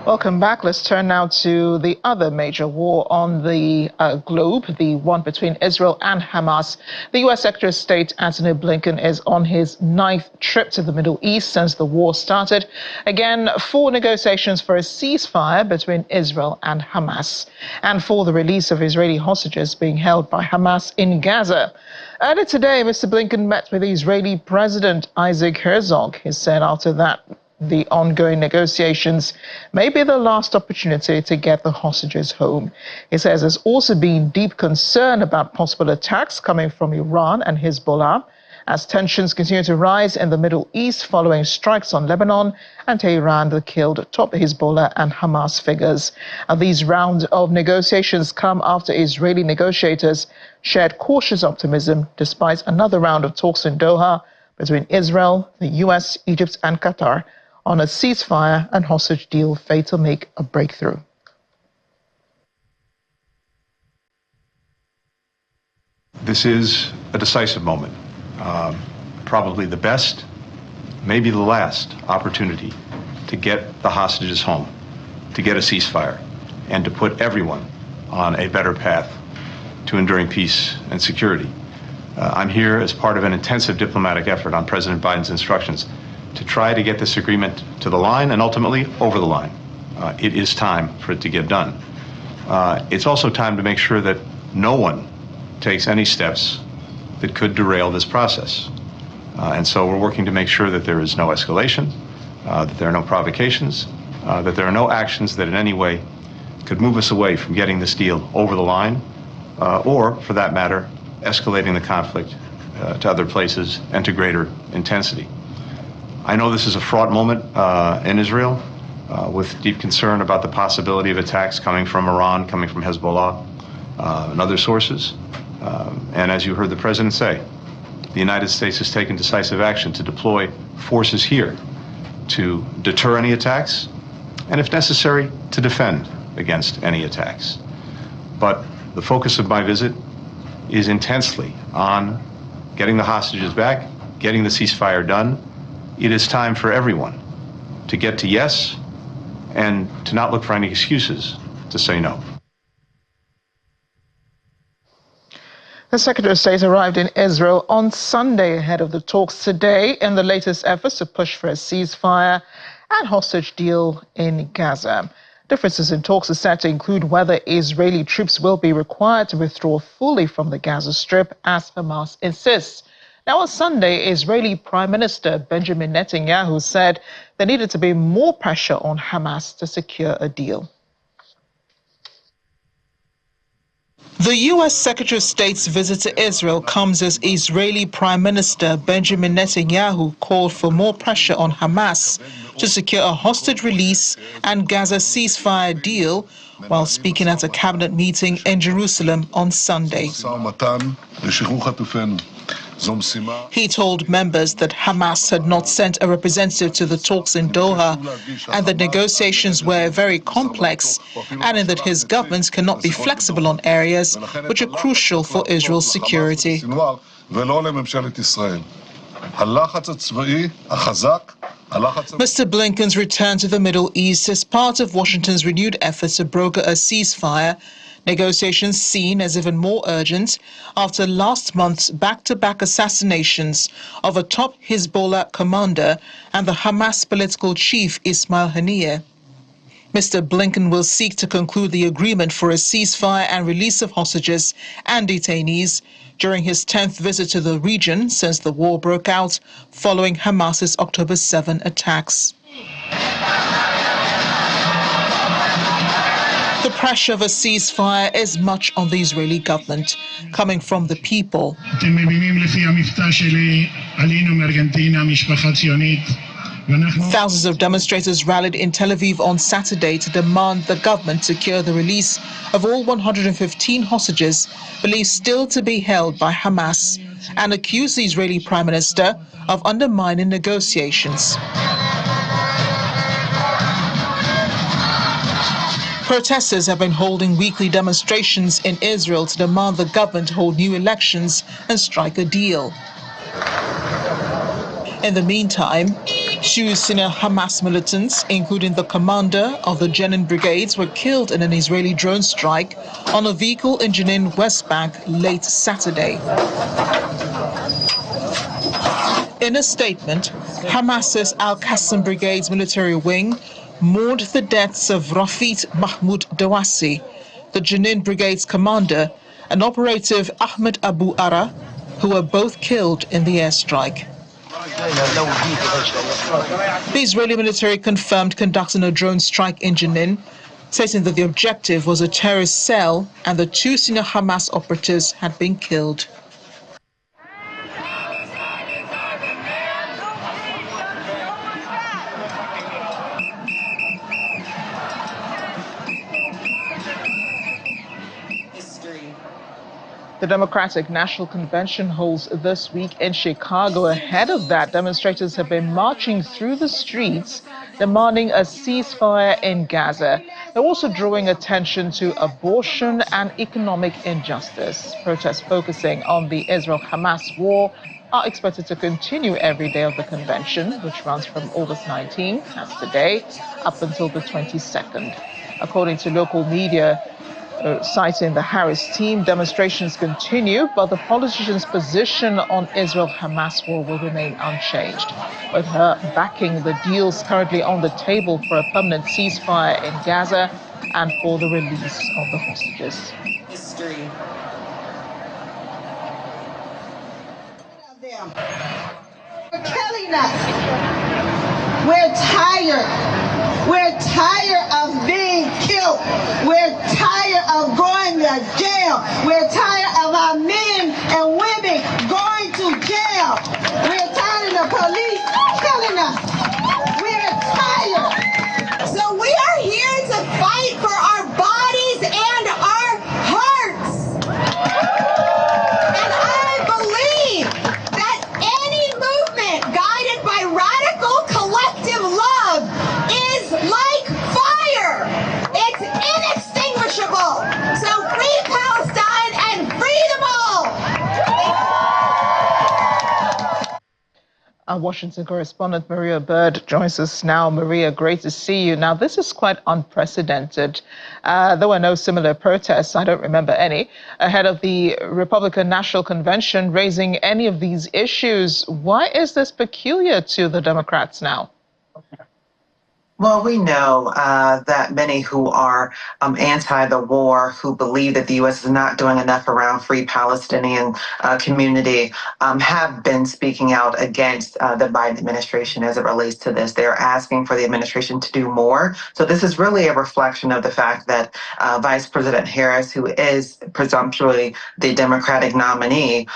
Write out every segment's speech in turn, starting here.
Welcome back. Let's turn now to the other major war on the globe, the one between Israel and Hamas. The U.S. Secretary of State Antony Blinken is on his 9th trip to the Middle East since the war started, again for negotiations for a ceasefire between Israel and Hamas, and for the release of Israeli hostages being held by Hamas in Gaza. Earlier today, Mr. Blinken met with the Israeli President Isaac Herzog. He said after that, the ongoing negotiations may be the last opportunity to get the hostages home. He says there's also been deep concern about possible attacks coming from Iran and Hezbollah as tensions continue to rise in the Middle East following strikes on Lebanon and Tehran that killed top Hezbollah and Hamas figures. And these rounds of negotiations come after Israeli negotiators shared cautious optimism despite another round of talks in Doha between Israel, the US, Egypt and Qatar on a ceasefire and hostage deal fated to make a breakthrough. This is a decisive moment, probably the best, maybe the last opportunity to get the hostages home, to get a ceasefire, and to put everyone on a better path to enduring peace and security. I'm here as part of an intensive diplomatic effort on President Biden's instructions to try to get this agreement to the line and ultimately over the line. It is time for it to get done. It's also time to make sure that no one takes any steps that could derail this process. And so we're working to make sure that there is no escalation, that there are no provocations, that there are no actions that in any way could move us away from getting this deal over the line, or, for that matter, escalating the conflict to other places and to greater intensity. I know this is a fraught moment in Israel, with deep concern about the possibility of attacks coming from Iran, coming from Hezbollah, and other sources. And as you heard the President say, the United States has taken decisive action to deploy forces here to deter any attacks, and if necessary, to defend against any attacks. But the focus of my visit is intensely on getting the hostages back, getting the ceasefire done. It is time for everyone to get to yes and to not look for any excuses to say no. The Secretary of State arrived in Israel on Sunday ahead of the talks today in the latest efforts to push for a ceasefire and hostage deal in Gaza. Differences in talks are set to include whether Israeli troops will be required to withdraw fully from the Gaza Strip, as Hamas insists. Now, on Sunday, Israeli Prime Minister Benjamin Netanyahu said there needed to be more pressure on Hamas to secure a deal. The U.S. Secretary of State's visit to Israel comes as Israeli Prime Minister Benjamin Netanyahu called for more pressure on Hamas to secure a hostage release and Gaza ceasefire deal while speaking at a cabinet meeting in Jerusalem on Sunday. He told members that Hamas had not sent a representative to the talks in Doha and that negotiations were very complex, adding that his government cannot be flexible on areas which are crucial for Israel's security. Mr. Blinken's return to the Middle East is part of Washington's renewed efforts to broker a ceasefire, negotiations seen as even more urgent after last month's back-to-back assassinations of a top Hezbollah commander and the Hamas political chief Ismail Haniyeh. Mr. Blinken will seek to conclude the agreement for a ceasefire and release of hostages and detainees during his 10th visit to the region since the war broke out following Hamas's October 7 attacks. The pressure of a ceasefire is much on the Israeli government, coming from the people. Thousands of demonstrators rallied in Tel Aviv on Saturday to demand the government secure the release of all 115 hostages believed still to be held by Hamas and accuse the Israeli Prime Minister of undermining negotiations. Protesters have been holding weekly demonstrations in Israel to demand the government hold new elections and strike a deal. In the meantime, Two senior Hamas militants, including the commander of the Jenin brigades, were killed in an Israeli drone strike on a vehicle in Jenin, West Bank, late Saturday. In a statement, Hamas's Al-Qassam Brigade's military wing mourned the deaths of Rafit Mahmoud Dawasi, the Jenin Brigade's commander, and operative Ahmed Abu Ara, who were both killed in the airstrike. The Israeli military confirmed conducting a drone strike in Jenin, stating that the objective was a terrorist cell and the two senior Hamas operatives had been killed. The Democratic National Convention holds this week in Chicago. Ahead of that, demonstrators have been marching through the streets demanding a ceasefire in Gaza. They're also drawing attention to abortion and economic injustice. Protests focusing on the Israel-Hamas war are expected to continue every day of the convention, which runs from August 19, that's today, up until the 22nd. According to local media, citing the Harris team, demonstrations continue, but the politician's position on Israel-Hamas war will remain unchanged, with her backing the deals currently on the table for a permanent ceasefire in Gaza and for the release of the hostages. They're killing us. We're tired. We're tired of being killed. We're tired of going to jail. We're tired of our men and women going to jail. We're tired of the police killing us. We're tired. So we are here to fight for our bodies and our hearts. And I believe that any movement guided by radical collective love is like fire. It's inextinguishable. So free Palestine and free them all. Our Washington correspondent Maria Bird joins us now. Maria, great to see you. Now, this is quite unprecedented. There were no similar protests, I don't remember any, ahead of the Republican National Convention raising any of these issues. Why is this peculiar to the Democrats now? Well, we know that many who are anti the war, who believe that the U.S. is not doing enough around free Palestinian community, have been speaking out against the Biden administration as it relates to this. They're asking for the administration to do more. So this is really a reflection of the fact that Vice President Harris, who is presumptuously the Democratic nominee,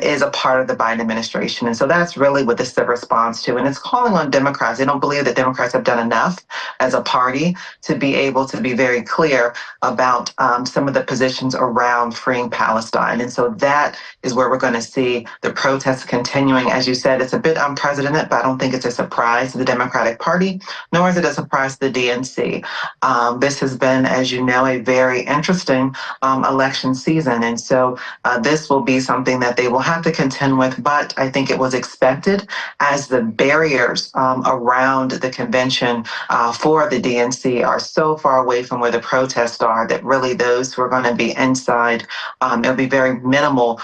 is a part of the Biden administration. And so that's really what this is a response to. And it's calling on Democrats. They don't believe that Democrats have done enough as a party to be able to be very clear about some of the positions around freeing Palestine. And so that is where we're going to see the protests continuing. As you said, it's a bit unprecedented, but I don't think it's a surprise to the Democratic Party, nor is it a surprise to the DNC. This has been, as you know, a very interesting election season. And so this will be something that they will have to contend with, but I think it was expected as the barriers around the convention for the DNC are so far away from where the protests are that really those who are going to be inside, it'll be very minimal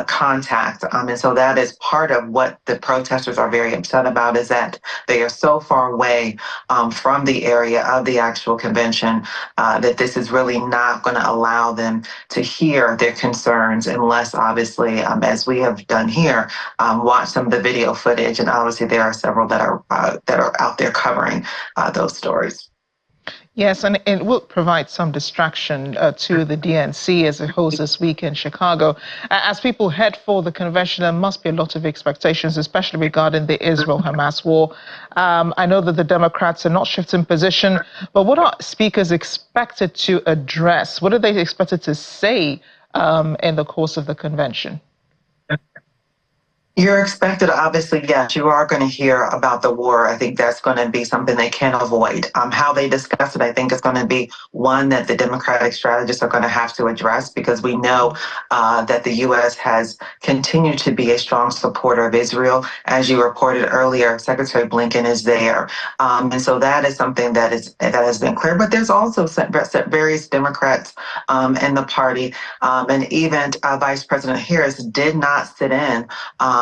contact. And so that is part of what the protesters are very upset about, is that they are so far away from the area of the actual convention that this is really not going to allow them to hear their concerns unless, obviously, as we have done here, watch some of the video footage. And obviously there are several that are out there covering those stories. Yes, and it will provide some distraction to the DNC as it holds this week in Chicago. As people head for the convention, there must be a lot of expectations, especially regarding the Israel-Hamas war. I know that the Democrats are not shifting position, but what are speakers expected to address? What are they expected to say in the course of the convention? You're expected, obviously, yes, you are going to hear about the war. I think that's going to be something they can't avoid. How they discuss it, I think, is going to be one that the Democratic strategists are going to have to address, because we know that the U.S. has continued to be a strong supporter of Israel. As you reported earlier, Secretary Blinken is there. And so that is something that has been clear. But there's also various Democrats in the party, and even Vice President Harris did not sit in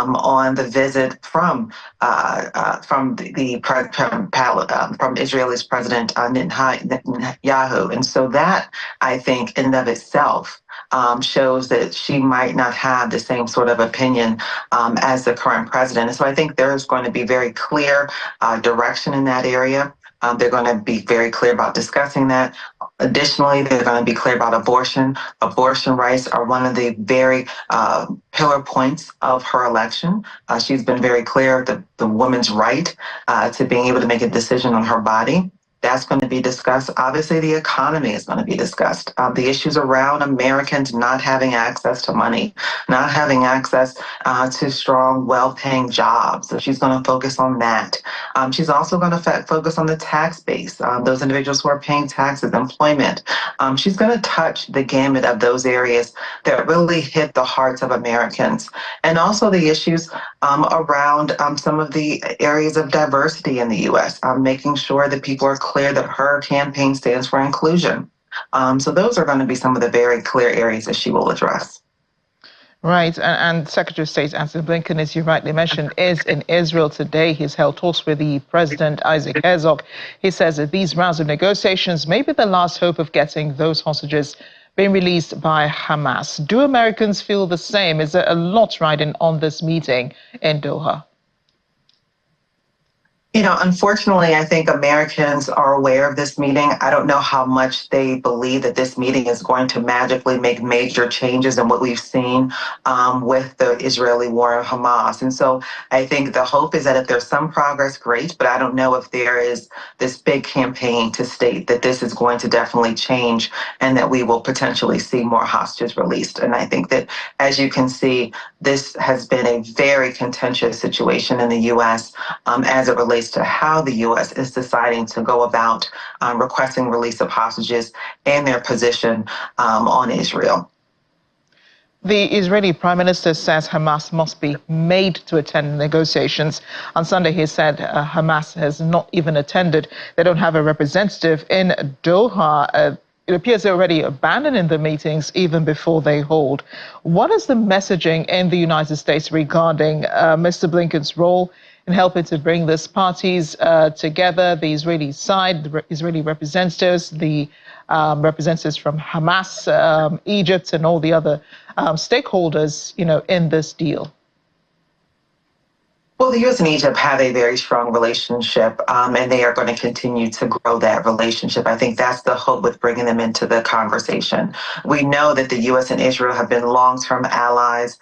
on the visit from Israel's President Netanyahu, and so that, I think, in and of itself shows that she might not have the same sort of opinion as the current president. And so I think there's going to be very clear direction in that area. They're going to be very clear about discussing that. Additionally, they're going to be clear about abortion. Abortion rights are one of the very pillar points of her election. She's been very clear that the woman's right to being able to make a decision on her body. That's going to be discussed. Obviously, the economy is going to be discussed. The issues around Americans not having access to money, not having access to strong, well-paying jobs. So she's going to focus on that. She's also going to focus on the tax base, those individuals who are paying taxes, employment. She's going to touch the gamut of those areas that really hit the hearts of Americans. And also the issues around some of the areas of diversity in the U.S., making sure that people are clear that her campaign stands for inclusion. So those are going to be some of the very clear areas that she will address. Right, and Secretary of State Antony Blinken, as you rightly mentioned, is in Israel today. He's held talks with the President, Isaac Herzog. He says that these rounds of negotiations may be the last hope of getting those hostages being released by Hamas. Do Americans feel the same? Is there a lot riding on this meeting in Doha? You know, unfortunately, I think Americans are aware of this meeting. I don't know how much they believe that this meeting is going to magically make major changes in what we've seen with the Israeli war and Hamas. And so I think the hope is that if there's some progress, great, but I don't know if there is this big campaign to state that this is going to definitely change and that we will potentially see more hostages released. And I think that, as you can see, this has been a very contentious situation in the U.S. As it relates to how the U.S. is deciding to go about requesting release of hostages and their position on Israel. The Israeli Prime Minister says Hamas must be made to attend negotiations. On Sunday, he said Hamas has not even attended. They don't have a representative in Doha. It appears they're already abandoning the meetings even before they hold. What is the messaging in the United States regarding Mr. Blinken's role in helping to bring these parties together, the Israeli side, the Israeli representatives, the representatives from Hamas, Egypt, and all the other stakeholders, in this deal? Well, the U.S. and Egypt have a very strong relationship, and they are going to continue to grow that relationship. I think that's the hope with bringing them into the conversation. We know that the U.S. and Israel have been long-term allies.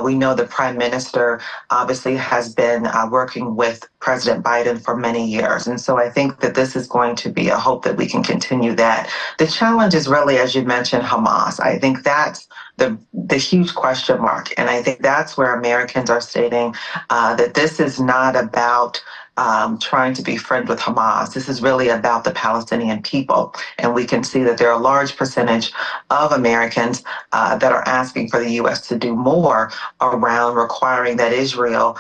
We know the Prime Minister obviously has been working with President Biden for many years. And so I think that this is going to be a hope that we can continue that. The challenge is really, as you mentioned, Hamas. I think that's the huge question mark. And I think that's where Americans are stating that this is not about trying to be friends with Hamas. This is really about the Palestinian people. And we can see that there are a large percentage of Americans that are asking for the U.S. to do more around requiring that Israel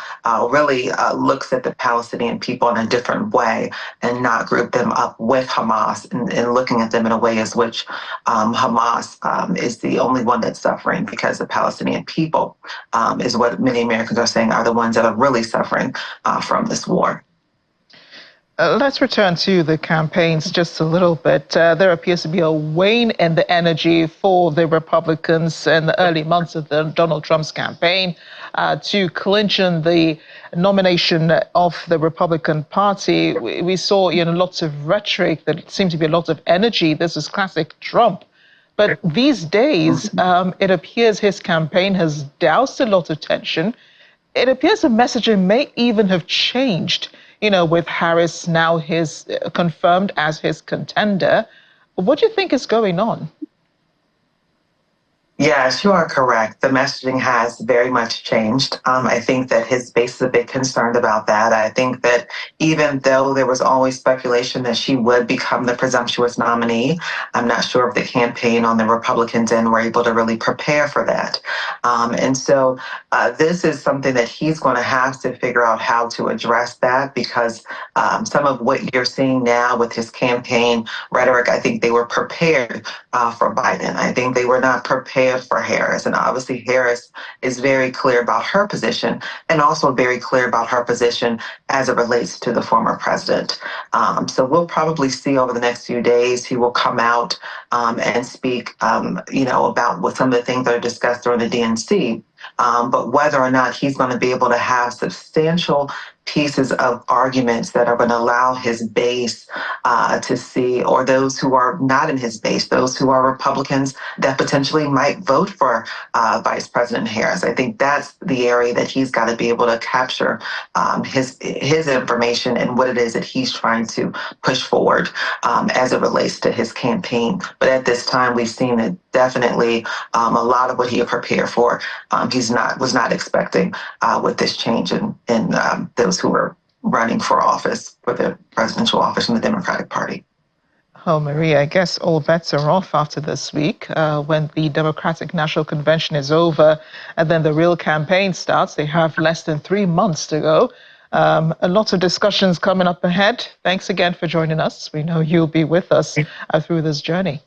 really looks at the Palestinian people in a different way and not group them up with Hamas and looking at them in a way as which Hamas is the only one that's suffering, because the Palestinian people is what many Americans are saying are the ones that are really suffering from this war. Let's return to the campaigns just a little bit. There appears to be a wane in the energy for the Republicans in the early months of Donald Trump's campaign to clinch in the nomination of the Republican Party. We saw lots of rhetoric, there seemed to be a lot of energy. This is classic Trump. But these days, it appears his campaign has doused a lot of tension. It appears the messaging may even have changed, with Harris now confirmed as his contender. What do you think is going on? Yes, you are correct. The messaging has very much changed. I think that his base is a bit concerned about that. I think that even though there was always speculation that she would become the presumptuous nominee, I'm not sure if the campaign on the Republicans' end were able to really prepare for that. And so this is something that he's going to have to figure out how to address that, because some of what you're seeing now with his campaign rhetoric, I think they were prepared for Biden. I think they were not prepared for Harris. And obviously, Harris is very clear about her position, and also very clear about her position as it relates to the former president. So we'll probably see over the next few days, he will come out and speak, about what some of the things that are discussed during the DNC. But whether or not he's going to be able to have substantial pieces of arguments that are going to allow his base to see, or those who are not in his base, those who are Republicans that potentially might vote for Vice President Harris. I think that's the area that he's got to be able to capture his information and what it is that he's trying to push forward as it relates to his campaign. But at this time, we've seen that definitely a lot of what he had prepared for, was not expecting with this change in those who were running for office, for the presidential office in the Democratic Party. Oh, Maria, I guess all bets are off after this week when the Democratic National Convention is over and then the real campaign starts. They have less than 3 months to go. A lot of discussions coming up ahead. Thanks again for joining us. We know you'll be with us through this journey.